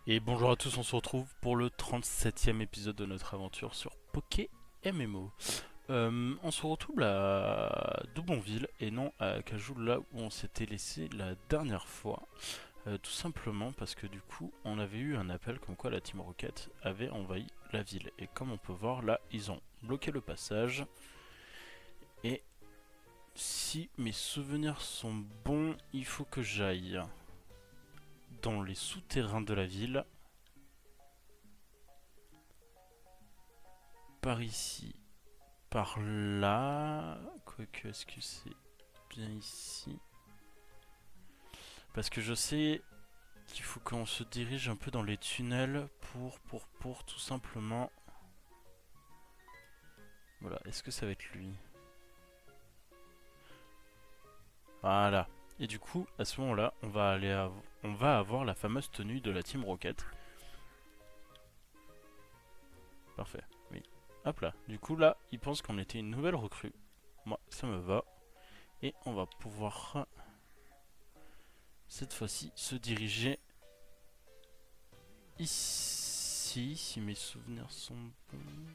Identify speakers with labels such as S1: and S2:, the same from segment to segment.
S1: Et bonjour à tous, on se retrouve pour le 37e épisode de notre aventure sur Poké MMO. On se retrouve à Doubonville et non à Cajou, là où on s'était laissé la dernière fois. Tout simplement parce que du coup, on avait eu un appel comme quoi la Team Rocket avait envahi la ville. Et comme on peut voir, là, ils ont bloqué le passage. Et si mes souvenirs sont bons, il faut que j'aille dans les souterrains de la ville. Par ici, par là. Quoique, est-ce que c'est bien ici? Parce que je sais qu'il faut qu'on se dirige un peu dans les tunnels pour tout simplement. Voilà, est-ce que ça va être lui? Voilà. Et du coup, à ce moment-là, on va avoir la fameuse tenue de la Team Rocket. Parfait, oui. Hop là. Du coup, là, il pense qu'on était une nouvelle recrue. Moi, ça me va. Et on va pouvoir, cette fois-ci, se diriger ici, si mes souvenirs sont bons.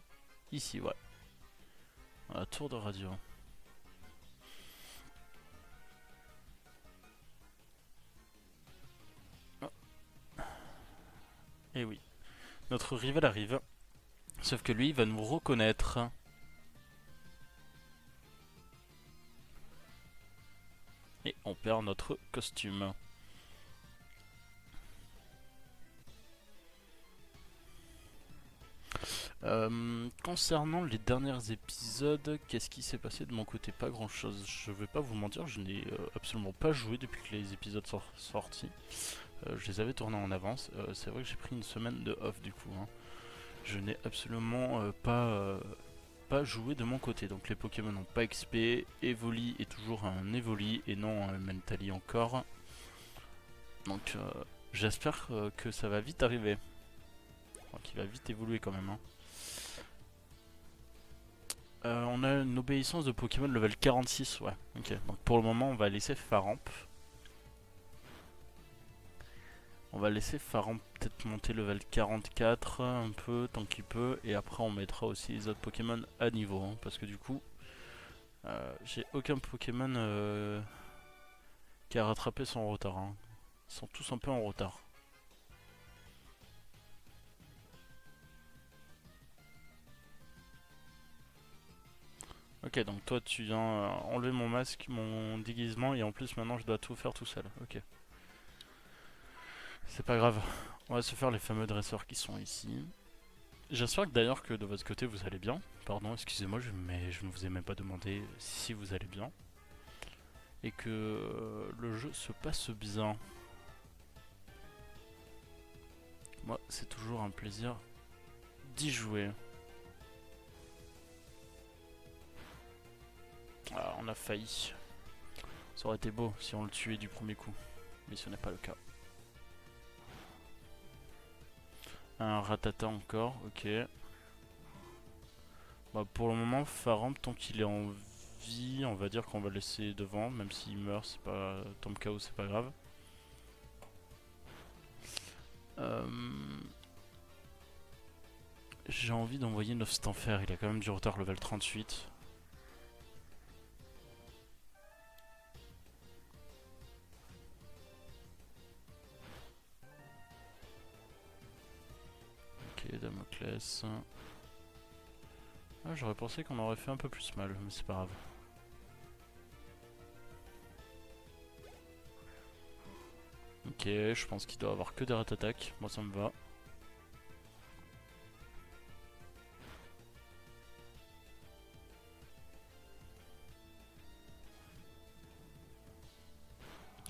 S1: Ici, ouais. À la tour de radio. Oh, et oui. Notre rival arrive. Sauf que lui, il va nous reconnaître. Et on perd notre costume. Concernant les derniers épisodes, qu'est-ce qui s'est passé de mon côté? Pas grand chose. Je vais pas vous mentir, je n'ai absolument pas joué depuis que les épisodes sont sortis. Je les avais tournés en avance. C'est vrai que j'ai pris une semaine de off du coup, hein. Je n'ai absolument pas joué de mon côté. Donc les Pokémon n'ont pas XP. Evoli est toujours un Evoli et non un Mentali encore. Donc j'espère que ça va vite arriver. Qu'il va vite évoluer quand même, hein. On a une obéissance de Pokémon level 46, ouais. Ok, donc pour le moment on va laisser Faramp. On va laisser Faramp peut-être monter level 44 un peu tant qu'il peut. Et après on mettra aussi les autres Pokémon à niveau, hein, parce que du coup j'ai aucun Pokémon qui a rattrapé son retard, hein. Ils sont tous un peu en retard. Ok, donc toi tu viens enlever mon masque, mon déguisement, et en plus maintenant je dois tout faire tout seul. Ok, c'est pas grave. On va se faire les fameux dresseurs qui sont ici. J'espère que d'ailleurs que de votre côté vous allez bien. Pardon, excusez-moi, mais je ne vous ai même pas demandé si vous allez bien. Et que le jeu se passe bien. Moi, c'est toujours un plaisir d'y jouer. Ah, on a failli. Ça aurait été beau si on le tuait du premier coup. Mais ce n'est pas le cas. Un ratata encore, ok. Bah, pour le moment, Faramp, tant qu'il est en vie, on va dire qu'on va le laisser devant. Même s'il meurt, c'est pas. Tombe KO, c'est pas grave. Euh... J'ai envie d'envoyer Nostanfer, il a quand même du retard level 38. Ok, Damoclès. Ah, j'aurais pensé qu'on aurait fait un peu plus mal, mais c'est pas grave. Ok, je pense qu'il doit avoir que des rat-attaques, moi ça me va.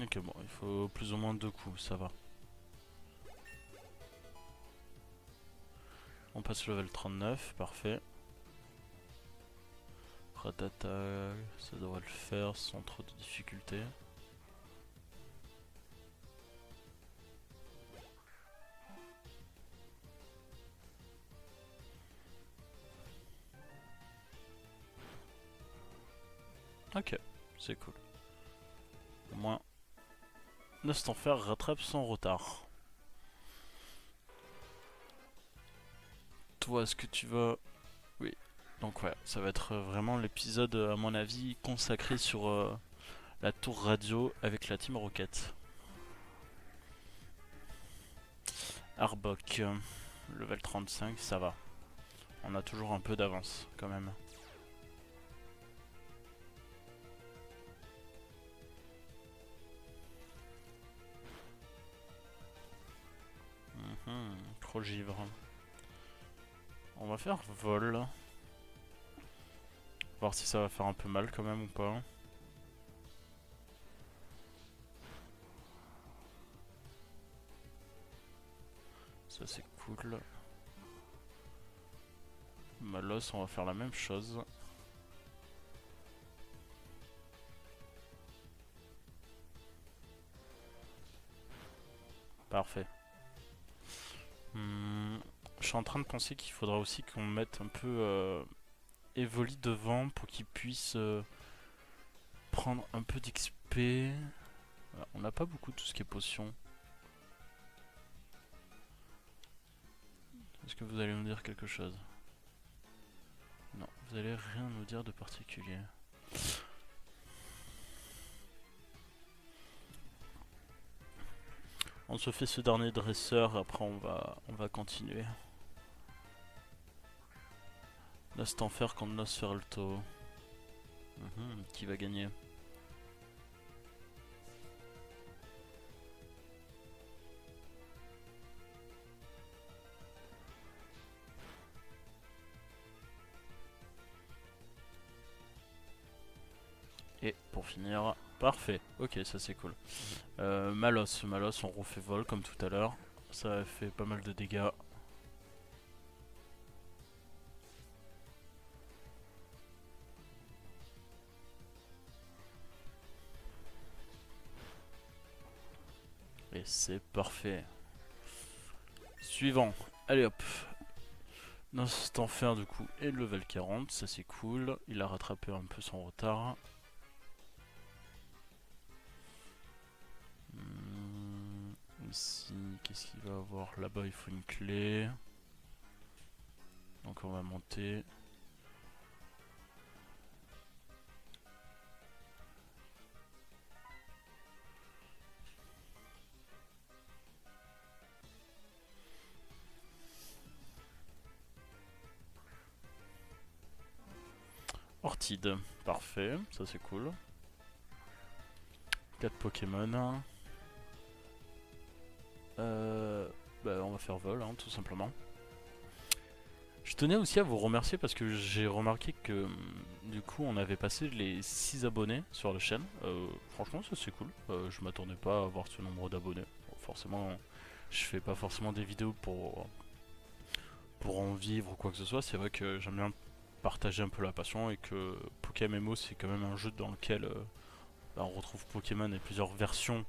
S1: Ok, bon, il faut plus ou moins 2 coups, ça va. On passe le level 39, parfait. Ratata, ça devrait le faire sans trop de difficultés. Ok, c'est cool. Au moins, Nostanfer rattrape son retard. toi, est-ce que tu vas... Oui. Donc ouais, ça va être vraiment l'épisode, à mon avis, consacré sur la tour radio avec la Team Rocket. Arbok, level 35, ça va. On a toujours un peu d'avance, quand même. Trop givre. On va faire vol. Voir si ça va faire un peu mal quand même ou pas. Ça c'est cool. Malos, on va faire la même chose. Parfait. Je suis en train de penser qu'il faudra aussi qu'on mette un peu Evoli devant pour qu'il puisse prendre un peu d'XP. Voilà, on n'a pas beaucoup de tout ce qui est potion. Est-ce que vous allez me dire quelque chose? Non, vous allez rien nous dire de particulier. On se fait ce dernier dresseur, après on va continuer. Nostanfer contre Nosferalto. Qui va gagner? Et pour finir, parfait, ok, ça c'est cool. Malos, on refait vol comme tout à l'heure. Ça a fait pas mal de dégâts. Et c'est parfait. Suivant, allez hop. Nostanfer du coup est level 40, ça c'est cool. Il a rattrapé un peu son retard. Ici, qu'est-ce qu'il va avoir? Là-bas il faut une clé. Donc on va monter. Ortide, parfait, ça c'est cool. 4 Pokémon. On va faire vol, hein, tout simplement. Je tenais aussi à vous remercier parce que j'ai remarqué que du coup on avait passé les 6 abonnés sur la chaîne. Franchement ça c'est cool. Je m'attendais pas à avoir ce nombre d'abonnés. Bon, forcément je fais pas forcément des vidéos pour en vivre ou quoi que ce soit. C'est vrai que j'aime bien partager un peu la passion et que Pokémon MMO c'est quand même un jeu dans lequel on retrouve Pokémon et plusieurs versions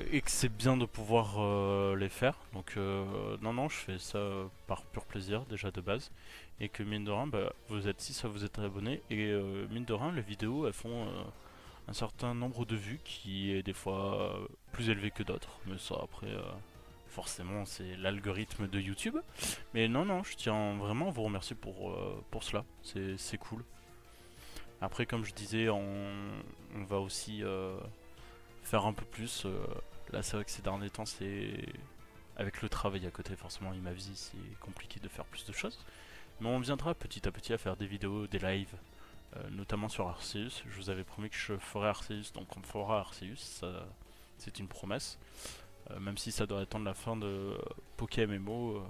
S1: et que c'est bien de pouvoir les faire. Donc non, je fais ça par pur plaisir déjà de base. Et que mine de rien, vous êtes 6 à vous être abonnés. Et mine de rien, les vidéos elles font un certain nombre de vues qui est des fois plus élevé que d'autres. Mais ça après, forcément c'est l'algorithme de YouTube. Mais non, je tiens vraiment à vous remercier pour cela. C'est cool. Après comme je disais, on va aussi faire un peu plus. Là, c'est vrai que ces derniers temps, c'est avec le travail à côté, forcément, et ma vie, c'est compliqué de faire plus de choses. Mais on viendra petit à petit à faire des vidéos, des lives, notamment sur Arceus. Je vous avais promis que je ferais Arceus, donc on fera Arceus, c'est une promesse. Même si ça doit attendre la fin de Pokémon MMO,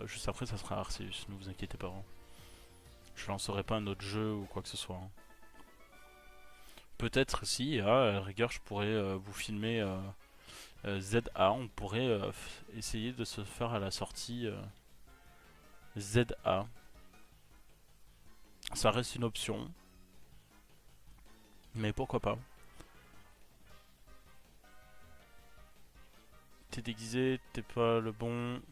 S1: juste après ça sera Arceus, ne vous inquiétez pas. Hein. Je lancerai pas un autre jeu ou quoi que ce soit. Hein. Peut-être si, à la rigueur, je pourrais vous filmer ZA. On pourrait essayer de se faire à la sortie ZA. Ça reste une option, mais pourquoi pas. T'es déguisé, t'es pas le bon.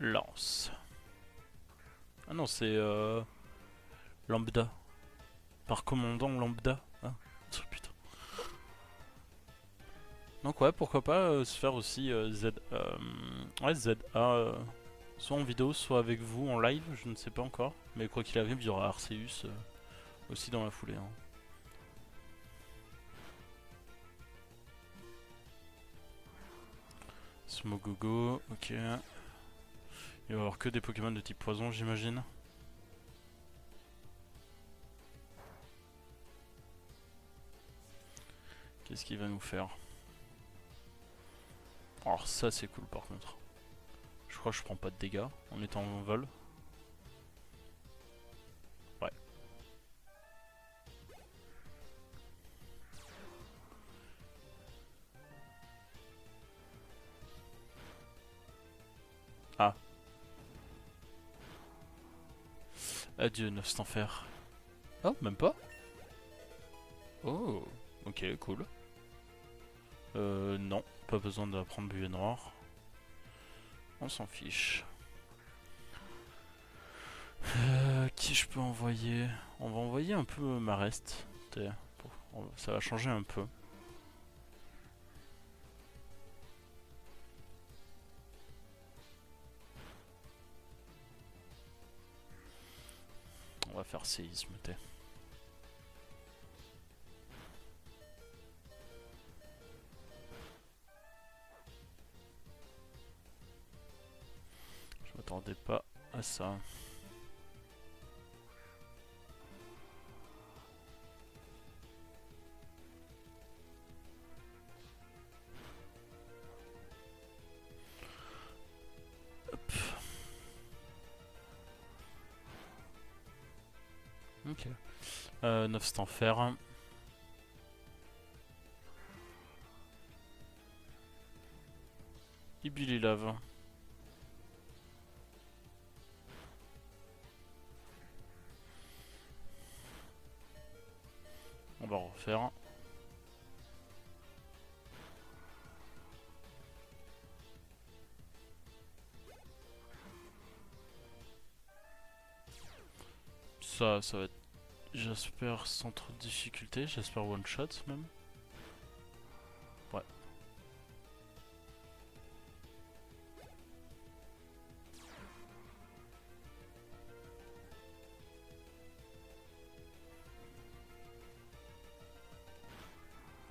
S1: Lance. Ah non, c'est lambda. Par commandant lambda. Ah, putain. Donc ouais, pourquoi pas se faire aussi ouais, ZA. Soit en vidéo, soit avec vous en live, je ne sais pas encore. Mais quoi qu'il arrive, il y aura Arceus aussi dans la foulée. Hein. Smogogo, ok. Il va y avoir que des Pokémon de type poison, j'imagine. Qu'est-ce qu'il va nous faire? Alors ça c'est cool par contre. Je crois que je prends pas de dégâts en étant en vol. Ouais. Ah. Adieu 9 enfer. Oh, même pas. Oh. Ok, cool. Non, pas besoin d'apprendre buée noire. On s'en fiche. Qui je peux envoyer? On va envoyer un peu Marest. Ça va changer un peu. On va faire séisme, t'es. Je m'attendais pas à ça. Hop. Ok. 9 enfer. Ibililave. On va refaire. Ça va être, j'espère, sans trop de difficulté. J'espère one shot même. Ouais.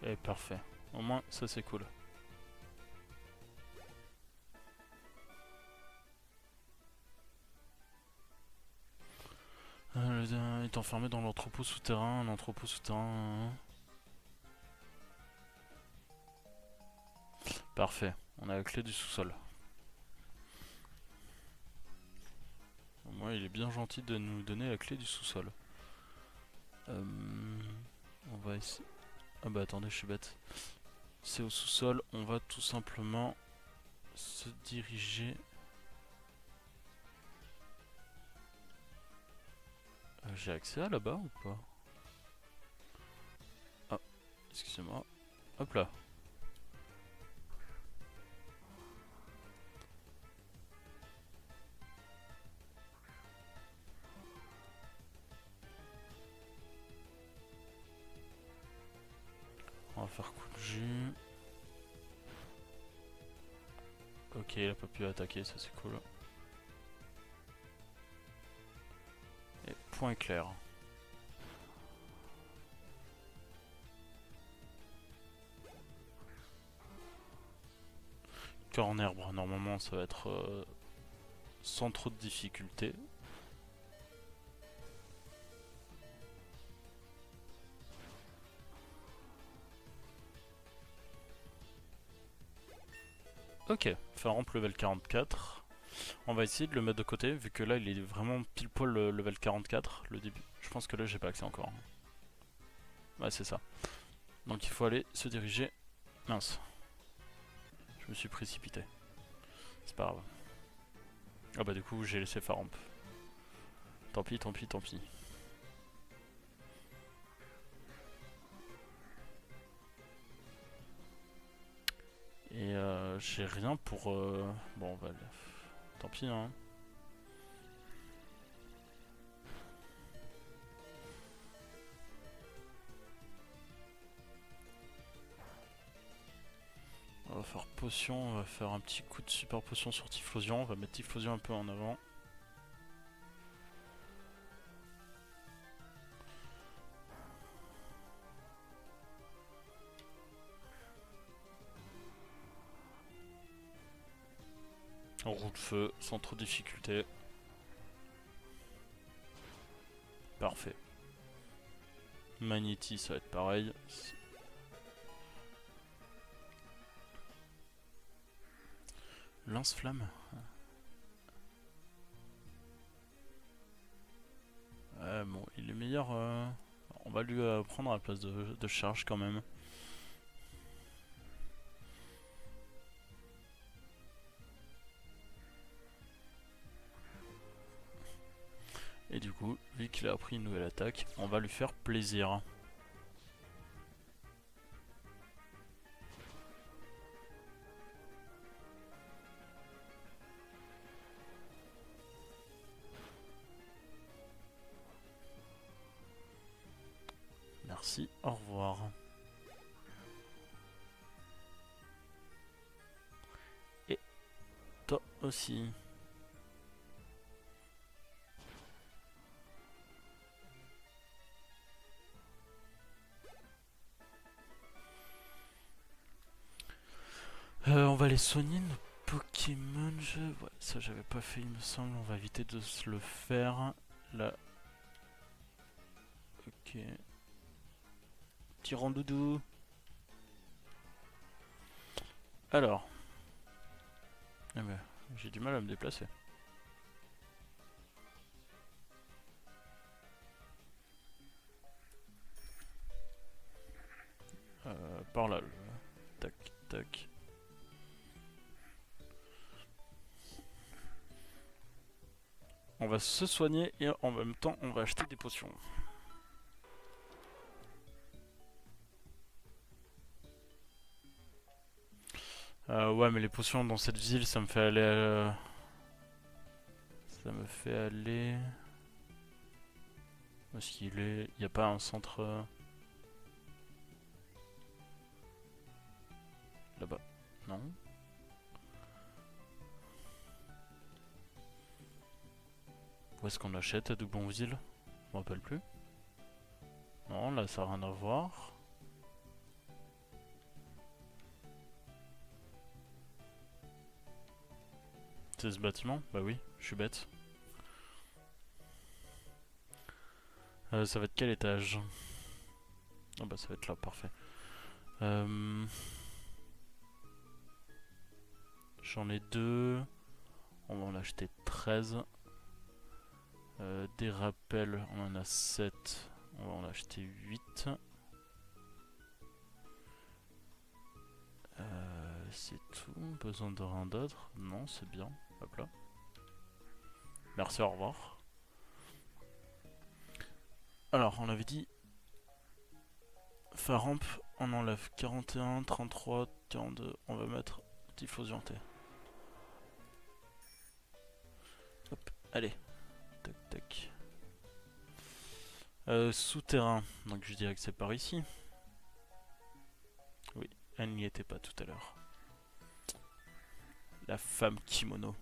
S1: Et parfait. Au moins, ça c'est cool. Il est enfermé dans l'entrepôt souterrain. Un entrepôt souterrain. Parfait. On a la clé du sous-sol. Au moins, il est bien gentil de nous donner la clé du sous-sol. On va essayer. Ah bah attendez, je suis bête. C'est au sous-sol. On va tout simplement se diriger. J'ai accès à là-bas ou pas? Ah, excusez-moi. Hop là. On va faire coup de jus. Ok, il a pas pu attaquer, ça c'est cool. Et point éclair. Corn herbe, normalement ça va être sans trop de difficultés. Ok, Farramp level 44. On va essayer de le mettre de côté, vu que là il est vraiment pile poil le level 44, le début. Je pense que là j'ai pas accès encore. Ouais, c'est ça. Donc il faut aller se diriger. Mince. Je me suis précipité. C'est pas grave. Ah bah du coup j'ai laissé Farramp. Tant pis, tant pis, tant pis. Et j'ai rien pour... Bon, bah, tant pis, hein. faire potion, on va faire un petit coup de super potion sur Typhlosion, on va mettre Typhlosion un peu en avant. On roule feu sans trop de difficulté. Parfait. Magnéti, ça va être pareil. Lance-flamme. Bon, il est meilleur. On va lui prendre à la place de charge quand même. Et du coup, vu qu'il a appris une nouvelle attaque, on va lui faire plaisir. Merci, au revoir. Et toi aussi. On va les soigner nos Pokémon. Ouais, ça j'avais pas fait il me semble. On va éviter de se le faire. Là. Ok. Tyrandoudou. Alors. Eh ben, j'ai du mal à me déplacer. Par là. Tac, tac. On va se soigner et en même temps on va acheter des potions. Ouais mais les potions dans cette ville ça me fait aller... Ça me fait aller... Où est-ce qu'il est? Il n'y a pas un centre... Là-bas. Non. Où est-ce qu'on achète à Doublonville? Je me rappelle plus. Non, là ça n'a rien à voir. C'est ce bâtiment? Bah oui, je suis bête. Ça va être quel étage? Ah bah ça va être là, parfait. J'en ai deux. On va en acheter 13. Des rappels, on en a 7. On va en acheter 8. C'est tout. Besoin de rien d'autre? Non, c'est bien. Hop là. Merci, au revoir. Alors, on avait dit Faramp, on enlève 41, 33, 42. On va mettre Diffusion T. Hop, allez. Tac, tac. Souterrain. Donc je dirais que c'est par ici. Oui, elle n'y était pas tout à l'heure. La femme kimono.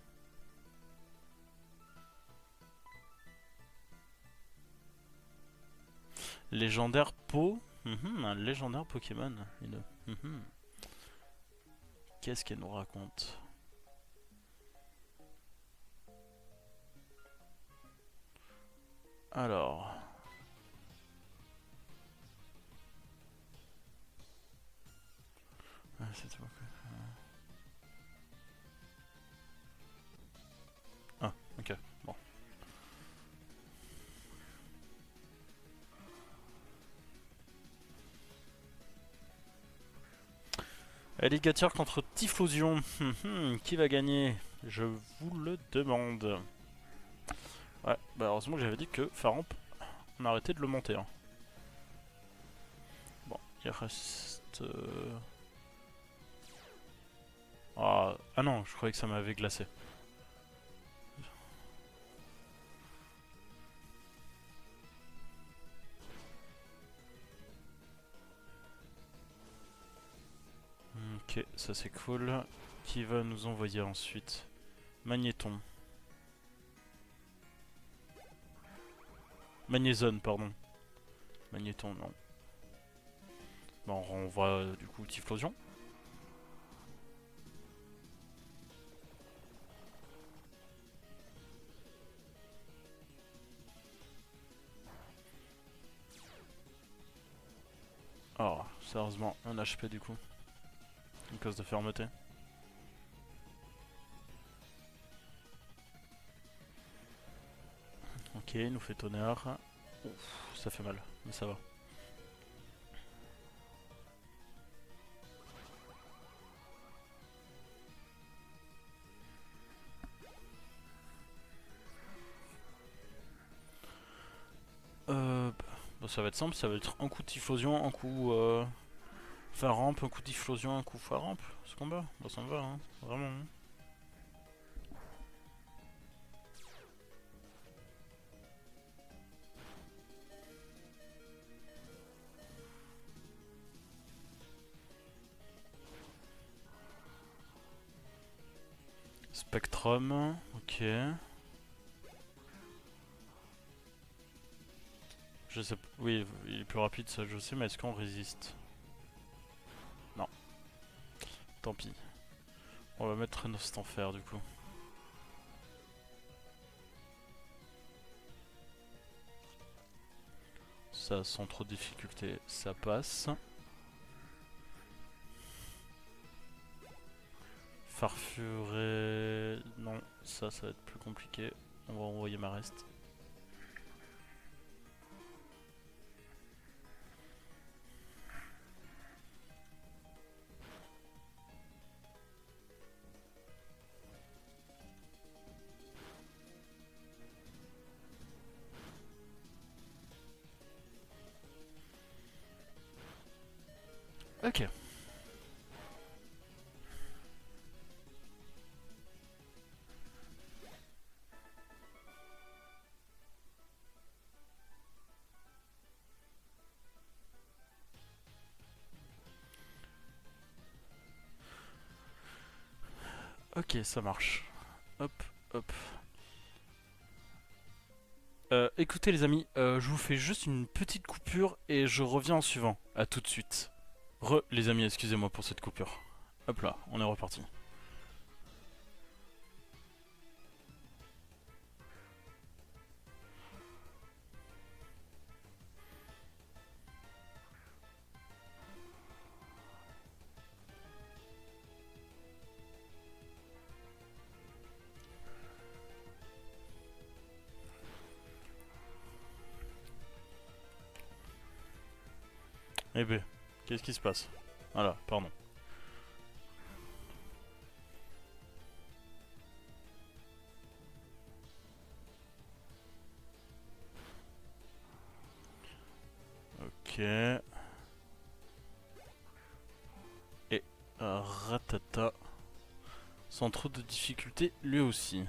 S1: Légendaire Po. Un légendaire Pokémon. Qu'est-ce qu'elle nous raconte? Alors. Ah, c'est tout. Ah, ok, bon. Alligator contre Typhlosion. Qui va gagner? Je vous le demande. Ouais, bah heureusement que j'avais dit que Faramp, on a arrêté de le monter. Hein. Bon, il reste... Ah non, je croyais que ça m'avait glacé. Ok. Ok, ça c'est cool. Qui va nous envoyer ensuite? Magnéton. Magnézone, pardon. Magnéton, non. Bon, on voit du coup Typhlosion. Oh, sérieusement, un HP du coup. Une cause de fermeté. Ok, il nous fait tonnerre. Ouf, ça fait mal, mais ça va. Bon, ça va être simple, ça va être un coup de Typhlosion, un coup rampe, un coup de Typhlosion, un coup rampe. Ce combat, bah ça me va, hein. Vraiment. Hein. Spectrum, ok. Je sais pas, oui, il est plus rapide, ça je sais, mais est-ce qu'on résiste? Non, tant pis. On va mettre Renost en fer du coup. Ça, sans trop de difficulté, ça passe. Farfuret... Non, ça va être plus compliqué. On va envoyer ma reste. Ok. Ok, ça marche. Hop, hop. Écoutez les amis, je vous fais juste une petite coupure et je reviens en suivant. A tout de suite. Les amis, excusez-moi pour cette coupure. Hop là, on est reparti. Eh ben, qu'est-ce qui se passe? Voilà, pardon. Ok. Et ratata. Sans trop de difficultés, lui aussi.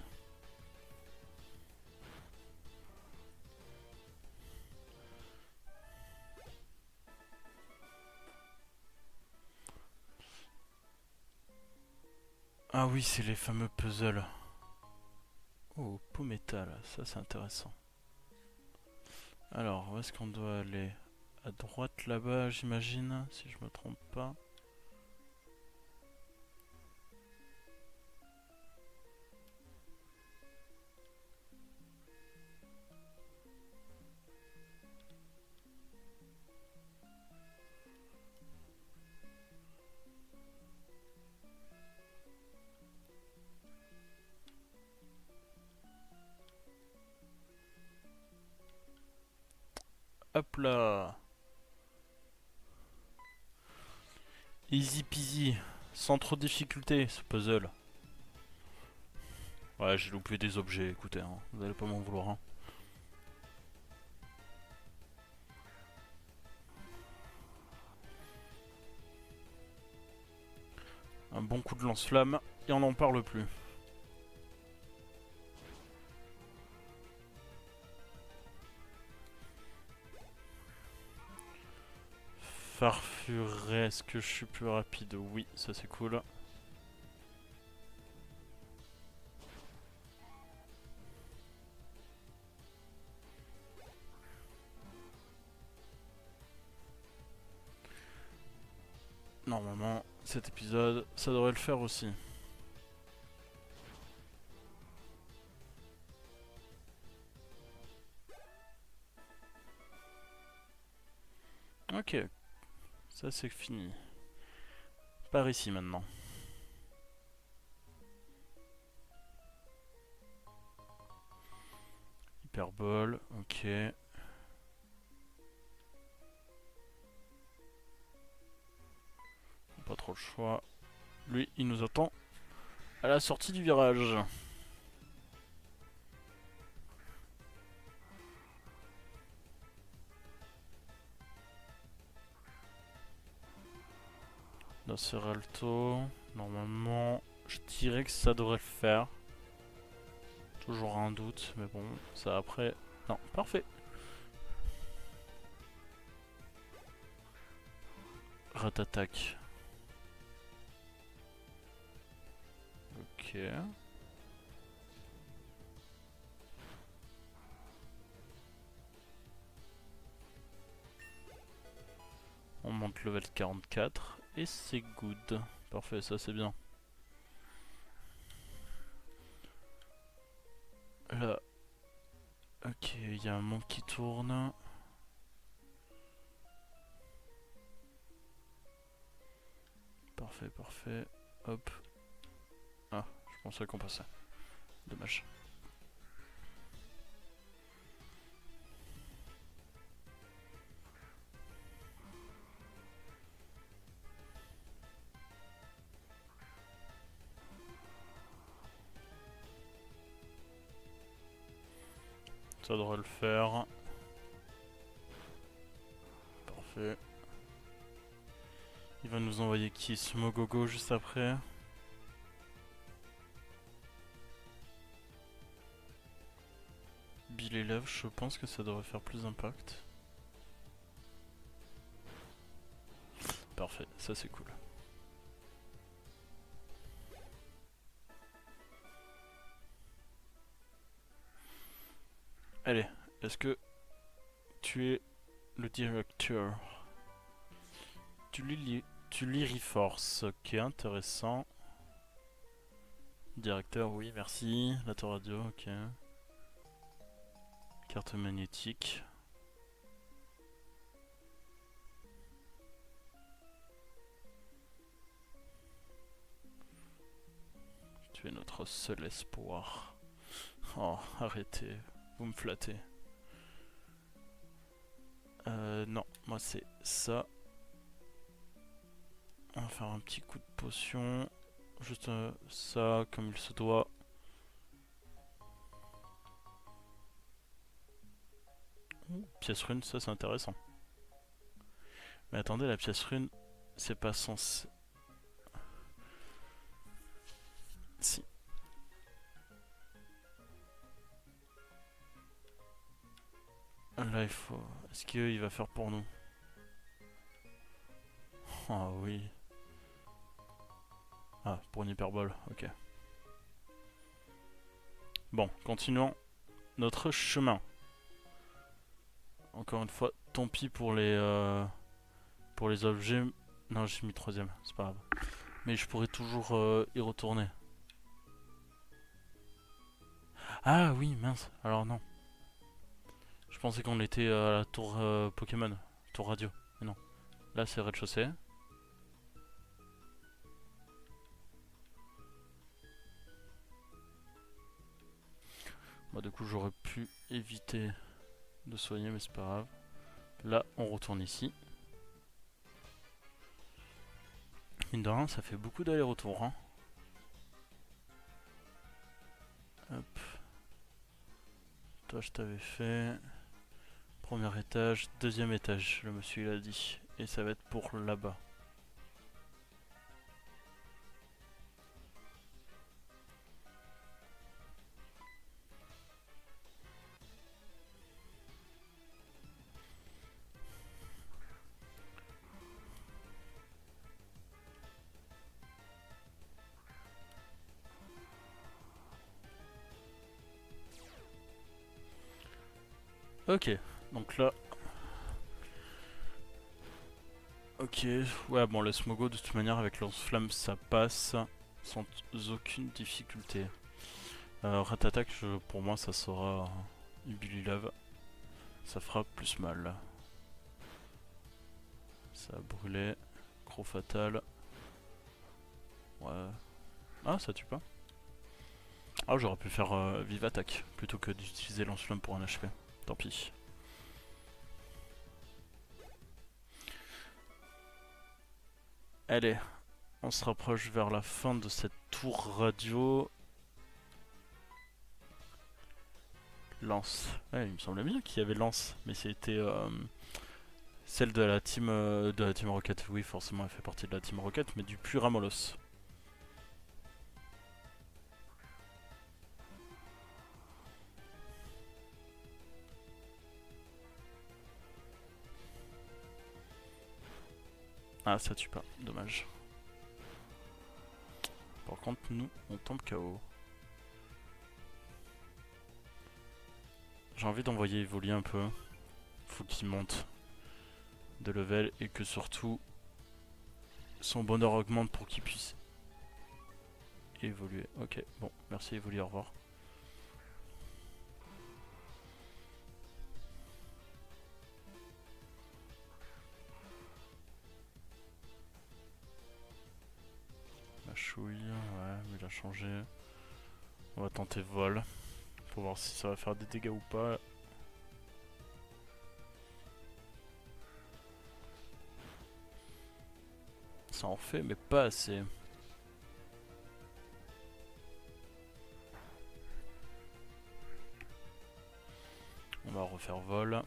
S1: Ah oui, c'est les fameux puzzles. Oh, peau métal, ça c'est intéressant. Alors, où est-ce qu'on doit aller? À droite là-bas, j'imagine, si je me trompe pas. Hop là. Easy peasy, sans trop de difficulté ce puzzle. Ouais, j'ai loupé des objets, écoutez, hein. Vous allez pas m'en vouloir. Hein. Un bon coup de lance-flamme et on n'en parle plus. Farfuret, est-ce que je suis plus rapide? Oui, ça c'est cool. Normalement, cet épisode, ça devrait le faire aussi. Ok, ça c'est fini. Par ici maintenant. Hyperbole, ok. Pas trop le choix. Lui, il nous attend à la sortie du virage. Alto, normalement, je dirais que ça devrait le faire. Toujours un doute, mais bon, ça après... Non, parfait. Rat-attaque. Ok. On monte level 44 et c'est good. Parfait, ça c'est bien. Là. Ok, il y a un monde qui tourne. Parfait, parfait. Hop. Ah, je pensais qu'on passait. Dommage. Ça devrait le faire. Parfait. Il va nous envoyer qui? Smogogo juste après. Bill et Love, je pense que ça devrait faire plus d'impact. Parfait, ça c'est cool. Allez, est-ce que tu es le directeur? Tu lis Reforce, ok, intéressant. Directeur, oui, merci. Radio, ok. Carte magnétique. Tu es notre seul espoir. Oh, arrêtez, vous me flattez. Non, moi c'est ça. On va faire un petit coup de potion. Juste ça, comme il se doit. Pièce rune, ça c'est intéressant. Mais attendez, la pièce rune, c'est pas censé... Si. Là, il faut... Est-ce qu'il va faire pour nous? Ah oui. Ah, pour une hyperbole, ok. Bon, continuons notre chemin. Encore une fois, tant pis pour les objets. Non, j'ai mis troisième, c'est pas grave. Mais je pourrais toujours y retourner. Ah oui, mince, alors non. Je pensais qu'on était à la tour Pokémon, tour radio. Mais non. Là, c'est rez-de-chaussée. Bah, du coup, j'aurais pu éviter de soigner, mais c'est pas grave. Là, on retourne ici. Mine de rien, ça fait beaucoup d'aller-retour. Hein. Hop. Toi, je t'avais fait. Premier étage, deuxième étage, le monsieur il a dit. Et ça va être pour là-bas. Ok, donc là... Ok, ouais bon le Smogo de toute manière avec lance-flamme ça passe sans aucune difficulté. Ratatak pour moi ça sera Billy Love, ça fera plus mal. Ça a brûlé, gros fatal. Ouais. Ah ça tue pas. Ah j'aurais pu faire vive attaque plutôt que d'utiliser lance-flamme pour un HP. Tant pis. Allez, on se rapproche vers la fin de cette tour radio. Lance. Ouais, il me semblait bien qu'il y avait Lance, mais c'était celle de la team Rocket. Oui, forcément, elle fait partie de la team Rocket, mais du pur Amolos. Ah, ça tue pas, dommage. Par contre, nous, on tombe KO. J'ai envie d'envoyer évoluer un peu. Faut qu'il monte de level et que surtout son bonheur augmente pour qu'il puisse évoluer. Ok, bon, merci évoluer, au revoir. La chouille, ouais, mais il a changé. On va tenter vol pour voir si ça va faire des dégâts ou pas. Ça en fait, mais pas assez. On va refaire vol.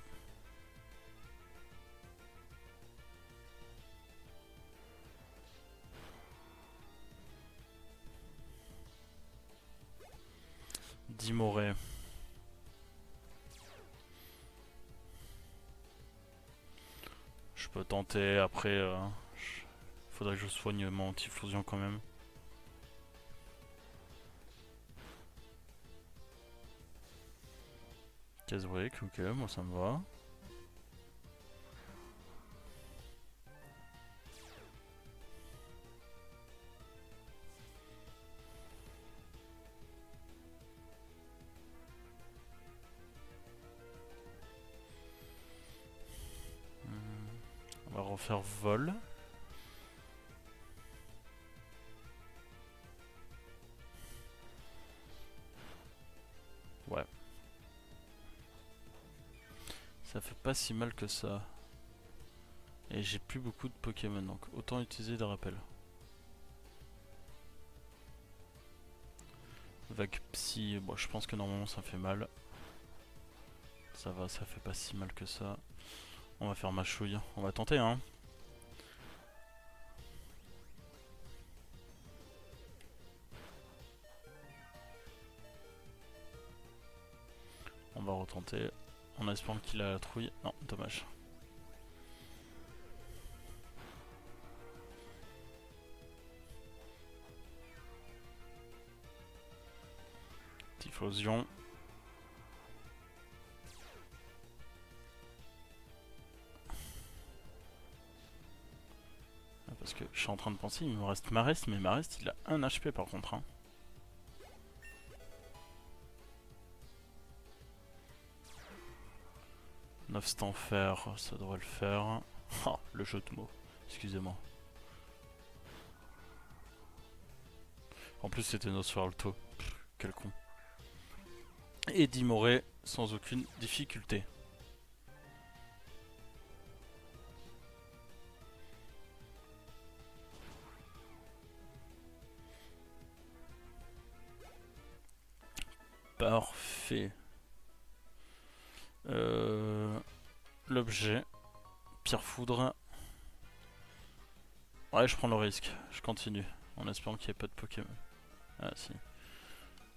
S1: Dimoré. Je peux tenter après. Faudrait que je soigne mon anti-fusion quand même. Casbrick, ok, moi ça me va. On va refaire vol. Ouais. Ça fait pas si mal que ça. Et j'ai plus beaucoup de Pokémon, donc autant utiliser des rappels. Vague psy, bon je pense que normalement ça fait mal. Ça va, ça fait pas si mal que ça. On va faire ma chouille. On va tenter hein. On va retenter. En espérant qu'il a la trouille. Non, dommage. Diffusion. Parce que je suis en train de penser, il me reste Marest, mais Marest il a 1 HP par contre. Hein. Neuf fer, ça devrait le faire. Oh, le jeu de mots. Excusez-moi. En plus c'était Nosferalto. Quel con. Et Dimoré sans aucune difficulté. Parfait. L'objet. Pierre foudre. Ouais, je prends le risque. Je continue. En espérant qu'il n'y ait pas de Pokémon. Ah si.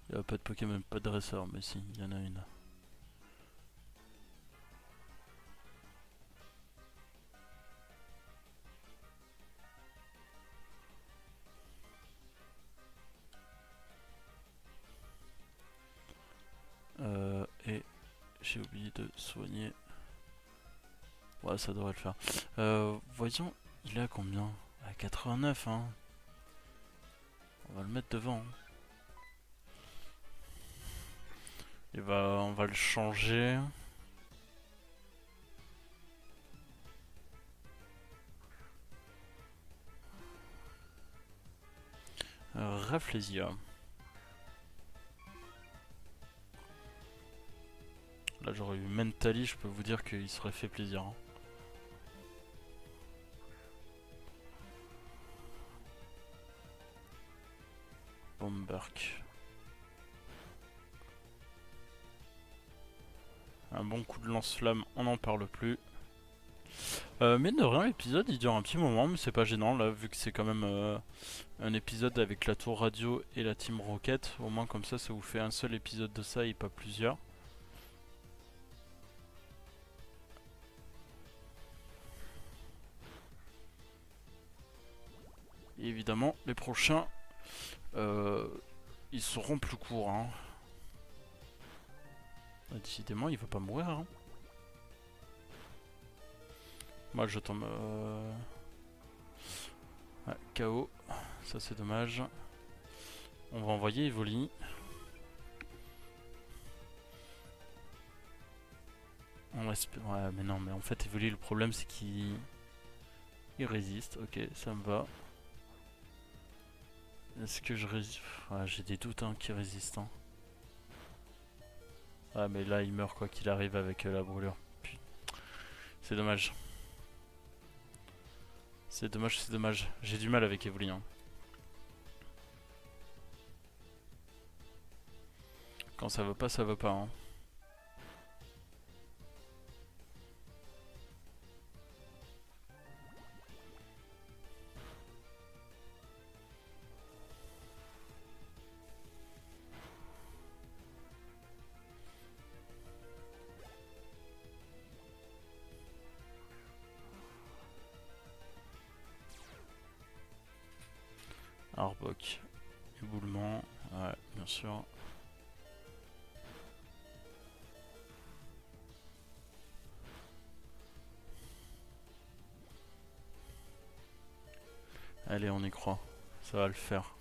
S1: Il n'y a pas de Pokémon, pas de dresseur. Mais si, il y en a une. Et j'ai oublié de soigner. Ouais, ça devrait le faire. Voyons, il est à combien? À 89, hein. On va le mettre devant. Hein. On va le changer. Rafflesia. Là j'aurais eu Mentally, je peux vous dire qu'il serait fait plaisir. Hein. Bomberk. Un bon coup de lance-flamme, on n'en parle plus. Mais de rien, l'épisode il dure un petit moment, mais c'est pas gênant là, vu que c'est quand même un épisode avec la tour radio et la team Rocket. Au moins comme ça vous fait un seul épisode de ça et pas plusieurs. Et évidemment, les prochains, ils seront plus courts. Hein. Décidément, il veut pas mourir. Hein. Moi, je tombe. Ouais, KO. Ça, c'est dommage. On va envoyer Evoli. On espère. Ouais, mais non, mais en fait, Evoli, le problème, c'est qu'il résiste. Ok, ça me va. Est-ce que je résiste? Ouais, j'ai des doutes hein, qu'il résiste. Hein. Ah, mais là, il meurt quoi qu'il arrive avec la brûlure. C'est dommage. C'est dommage, c'est dommage. J'ai du mal avec Evoli. Hein. Quand ça veut pas, ça veut pas. Hein. Arbok. Éboulement. Ouais, bien sûr. Allez, on y croit. Ça va le faire.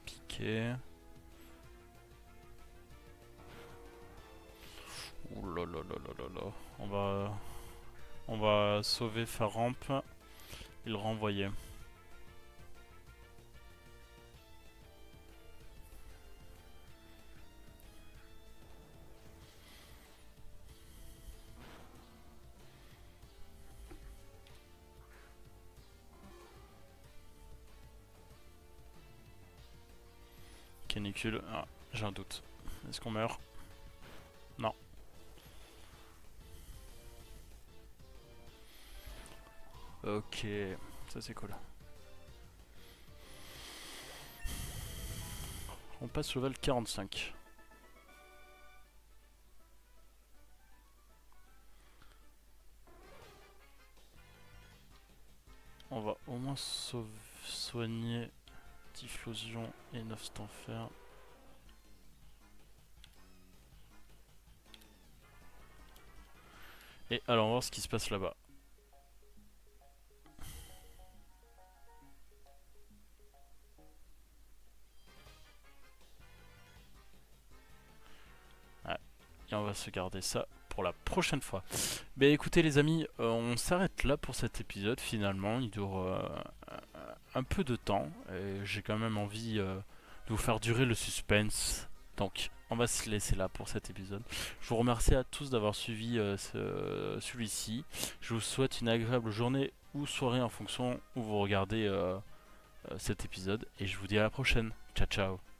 S1: Piqué. Ouh là là là là là là. On va sauver Faramp et le renvoyer. Canicule. Ah, j'ai un doute. Est-ce qu'on meurt? Non. Ok, ça c'est cool. On passe au level 45. On va au moins soigner Typhlosion et 9 Stanfer. Et alors on va voir ce qui se passe là-bas. Ouais. Et on va se garder ça pour la prochaine fois. Mais écoutez les amis, on s'arrête là pour cet épisode finalement. Il dure un peu de temps. Et j'ai quand même envie de vous faire durer le suspense. Donc on va se laisser là pour cet épisode. Je vous remercie à tous d'avoir suivi celui-ci. Je vous souhaite une agréable journée ou soirée en fonction où vous regardez cet épisode. Et je vous dis à la prochaine. Ciao ciao.